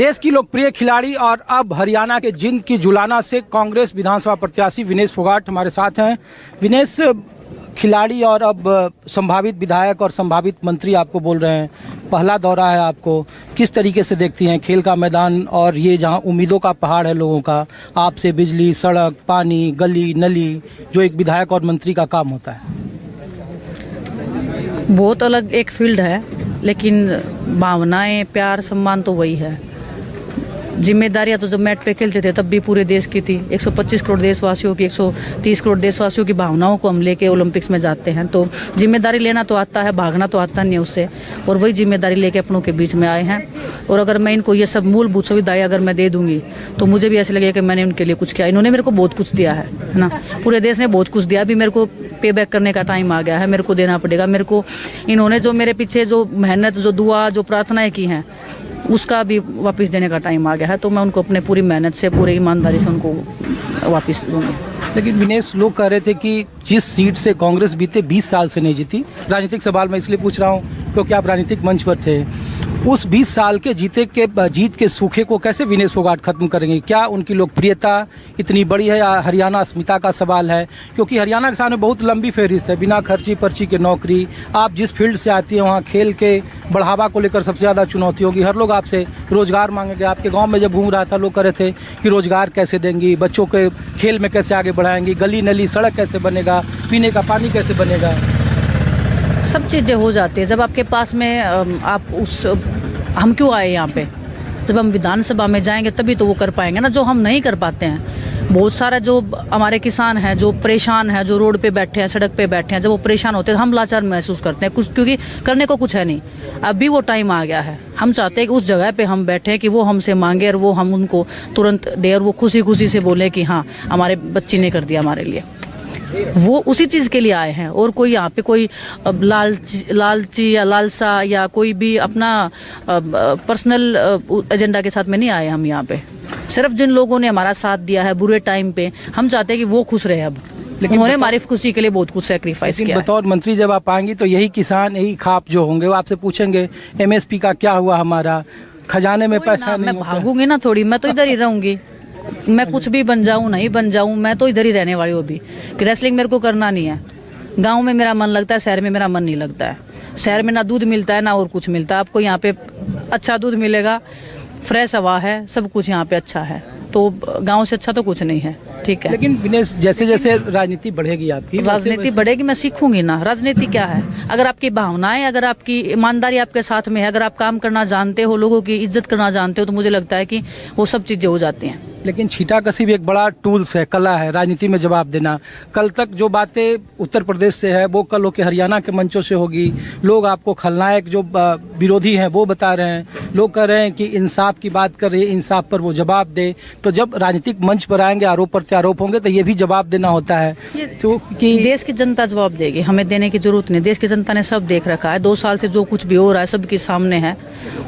देश की लोकप्रिय खिलाड़ी और अब हरियाणा के जिंद की जुलाना से कांग्रेस विधानसभा प्रत्याशी विनेश फोगाट हमारे साथ हैं। विनेश, खिलाड़ी और अब संभावित विधायक और संभावित मंत्री आपको बोल रहे हैं, पहला दौरा है आपको, किस तरीके से देखती हैं खेल का मैदान और ये जहां उम्मीदों का पहाड़ है लोगों का, आपसे बिजली, सड़क, पानी, गली नली, जो एक विधायक और मंत्री का काम होता है? बहुत अलग एक फील्ड है, लेकिन भावनाएं, प्यार, सम्मान तो वही है। जिम्मेदारियां तो जब मैट पे खेलते थे तब भी पूरे देश की थी। 125 करोड़ देशवासियों की, 130 करोड़ देशवासियों की भावनाओं को हम लेके ओलंपिक्स में जाते हैं, तो जिम्मेदारी लेना तो आता है, भागना तो आता नहीं उससे, और वही जिम्मेदारी लेके अपनों के बीच में आए हैं। और अगर मैं इनको ये सब मूलभूत सुविधाएं अगर मैं दे दूंगी तो मुझे भी ऐसे लगेगा कि मैंने उनके लिए कुछ किया। इन्होंने मेरे को बहुत कुछ दिया है ना, पूरे देश ने बहुत कुछ दिया। अभी मेरे को पे बैक करने का टाइम आ गया है, मेरे को देना पड़ेगा। मेरे को इन्होंने जो मेरे पीछे जो मेहनत, जो दुआ, जो प्रार्थनाएं की हैं, उसका भी वापस देने का टाइम आ गया है। तो मैं उनको अपने पूरी मेहनत से, पूरी ईमानदारी से उनको वापस दूंगी। लेकिन विनेश, लोग कह रहे थे कि जिस सीट से कांग्रेस बीते 20 साल से नहीं जीती, राजनीतिक सवाल मैं इसलिए पूछ रहा हूँ क्योंकि आप राजनीतिक मंच पर थे, उस 20 साल के जीत के सूखे को कैसे विनेश फोगाट खत्म करेंगे? क्या उनकी लोकप्रियता इतनी बड़ी है या हरियाणा अस्मिता का सवाल है? क्योंकि हरियाणा के सामने बहुत लंबी फहरिस्त है, बिना खर्ची पर्ची के नौकरी, आप जिस फील्ड से आती हैं वहाँ खेल के बढ़ावा को लेकर सबसे ज़्यादा चुनौती होगी। हर लोग आपसे रोजगार मांगेंगे। आपके गाँव में जब घूम रहा था लोग कह रहे थे कि रोजगार कैसे देंगी, बच्चों के खेल में कैसे आगे बढ़ाएंगी, गली नली सड़क कैसे बनेगा, पीने का पानी कैसे बनेगा? सब चीज़ें हो जाती है जब आपके पास में आप उस हम क्यों आए यहाँ पे? जब हम विधानसभा में जाएंगे तभी तो वो कर पाएंगे ना, जो हम नहीं कर पाते हैं। बहुत सारा जो हमारे किसान हैं, जो परेशान हैं, जो रोड पे बैठे हैं, सड़क पे बैठे हैं, जब वो परेशान होते हैं हम लाचार महसूस करते हैं कुछ, क्योंकि करने को कुछ है नहीं। अभी वो टाइम आ गया है, हम चाहते हैं कि उस जगह पे हम बैठे कि वो हमसे मांगे और वो हम उनको तुरंत दे और वो खुशी खुशी से बोले कि हाँ, हमारे बच्ची ने कर दिया हमारे लिए। वो उसी चीज़ के लिए आए हैं, और कोई यहाँ पे कोई लालची या लालसा या कोई भी अपना पर्सनल एजेंडा के साथ में नहीं आए हम यहाँ पे। सिर्फ जिन लोगों ने हमारा साथ दिया है बुरे टाइम पे, हम चाहते हैं कि वो खुश रहे अब, लेकिन उन्होंने हमारी खुशी के लिए बहुत कुछ सेक्रीफाइस किया। बतौर मंत्री जब आप आएंगी तो यही किसान, यही खाप जो होंगे वो आपसे पूछेंगे MSP का क्या हुआ, हमारा खजाने में पैसा नहीं। मैं भागूंगी ना थोड़ी, मैं तो इधर ही रहूंगी। मैं कुछ भी बन जाऊं नहीं बन जाऊं, मैं तो इधर ही रहने वाली हूँ अभी। कि रेसलिंग मेरे को करना नहीं है। गांव में मेरा मन लगता है, शहर में मेरा मन नहीं लगता है। शहर में ना दूध मिलता है ना और कुछ मिलता है। आपको यहाँ पे अच्छा दूध मिलेगा, फ्रेश हवा है, सब कुछ यहाँ पे अच्छा है, तो गांव से अच्छा तो कुछ नहीं है। ठीक है, लेकिन विनेश, जैसे जैसे राजनीति बढ़ेगी आपकी, राजनीति बढ़ेगी, मैं सीखूंगी ना। राजनीति क्या है? अगर आपकी भावनाएं, अगर आपकी ईमानदारी आपके साथ में है, अगर आप काम करना जानते हो, लोगों की इज्जत करना जानते हो, तो मुझे लगता है कि वो सब चीजें हो जाती हैं। लेकिन छींटाकशी भी एक बड़ा टूल्स है, कला है राजनीति में जवाब देना। कल तक जो बातें उत्तर प्रदेश से है वो कल होकर हरियाणा के मंचों से होगी। लोग आपको खलनायक, जो विरोधी हैं वो बता रहे हैं, लोग कह रहे हैं कि इंसाफ की बात कर रहे हैं, इंसाफ पर वो जवाब दे। तो जब राजनीतिक मंच पर आएंगे, आरोप प्रत्यारोप होंगे, तो ये भी जवाब देना होता है। तो कि देश की जनता जवाब देगी, हमें देने की जरूरत नहीं। देश की जनता ने सब देख रखा है, 2 साल से जो कुछ भी हो रहा है सबके सामने है,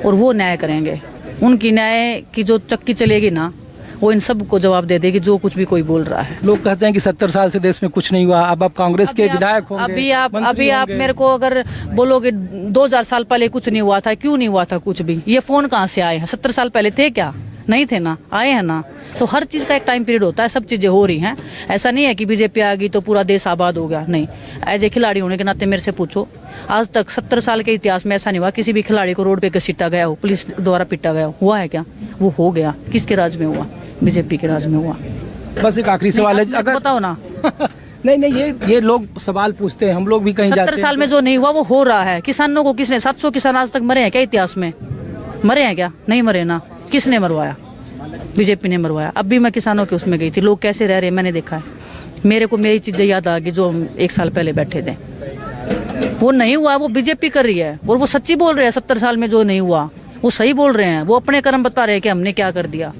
और वो न्याय करेंगे। उनकी न्याय की जो चक्की चलेगी ना, वो इन सब को जवाब दे देगी जो कुछ भी कोई बोल रहा है। लोग कहते हैं कि 70 साल से देश में कुछ नहीं हुआ, अब आप कांग्रेस के विधायक होंगे, अभी आप मेरे को अगर बोलोगे 2000 साल पहले कुछ नहीं हुआ था, क्यों नहीं हुआ था कुछ भी? ये फोन कहाँ से आए हैं? 70 साल पहले थे क्या? नहीं थे ना, आए हैं ना। तो हर चीज़ का एक टाइम पीरियड होता है, सब चीज़ें हो रही हैं। ऐसा नहीं है कि बीजेपी आ गई तो पूरा देश आबाद हो गया, नहीं। एज ए खिलाड़ी होने के नाते मेरे से पूछो, आज तक 70 साल के इतिहास में ऐसा नहीं हुआ किसी भी खिलाड़ी को रोड पे घसीटा गया हो, पुलिस द्वारा पीटा गया हो। हुआ है क्या? वो हो गया। किसके राज में हुआ? बीजेपी के राज में हुआ। बस एक आखिरी सवाल है, अगर बताओ ना। नहीं, ये लोग सवाल पूछते हैं, हम लोग भी कहीं जाते हैं। 70 साल में जो नहीं हुआ वो हो रहा है। किसानों को किसने, 700 किसान आज तक मरे हैं क्या? इतिहास में मरे हैं क्या? नहीं मरे ना। किसने मरवाया? बीजेपी ने मरवाया। अब भी मैं किसानों के उसमें गई थी, लोग कैसे रह रहे हैं मैंने देखा है। मेरे को मेरी चीजें याद आ गई जो हम 1 साल पहले बैठे थे। वो नहीं हुआ, वो बीजेपी कर रही है, और वो सच्ची बोल रहे हैं। 70 साल में जो नहीं हुआ वो सही बोल रहे हैं। वो अपने कर्म बता रहे हैं कि हमने क्या कर दिया।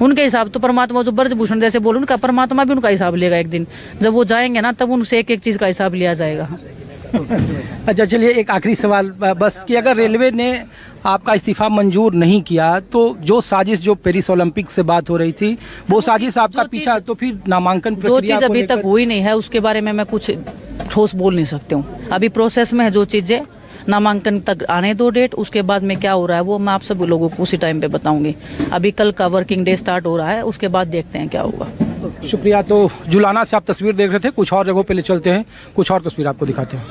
उनके हिसाब तो परमात्मा, जो ब्रजभूषण जैसे बोले, उनका परमात्मा भी उनका हिसाब लेगा एक दिन। जब वो जाएंगे ना, तब उनसे एक एक चीज का हिसाब लिया जाएगा। अच्छा, चलिए एक आखिरी सवाल बस, कि अगर रेलवे ने आपका इस्तीफा मंजूर नहीं किया तो जो साजिश, जो पेरिस ओलंपिक से बात हो रही थी, वो साजिश आपका पीछा, तो फिर नामांकन जो चीज अभी तक हुई नहीं है उसके बारे में मैं कुछ ठोस बोल नहीं सकती हूँ। अभी प्रोसेस में है जो चीजें, नामांकन तक आने दो डेट, उसके बाद में क्या हो रहा है वो मैं आप सब लोगों को उसी टाइम पे बताऊंगी। अभी कल का वर्किंग डे स्टार्ट हो रहा है, उसके बाद देखते हैं क्या होगा। शुक्रिया। तो जुलाना से आप तस्वीर देख रहे थे, कुछ और जगहों पे ले चलते हैं, कुछ और तस्वीर आपको दिखाते हैं।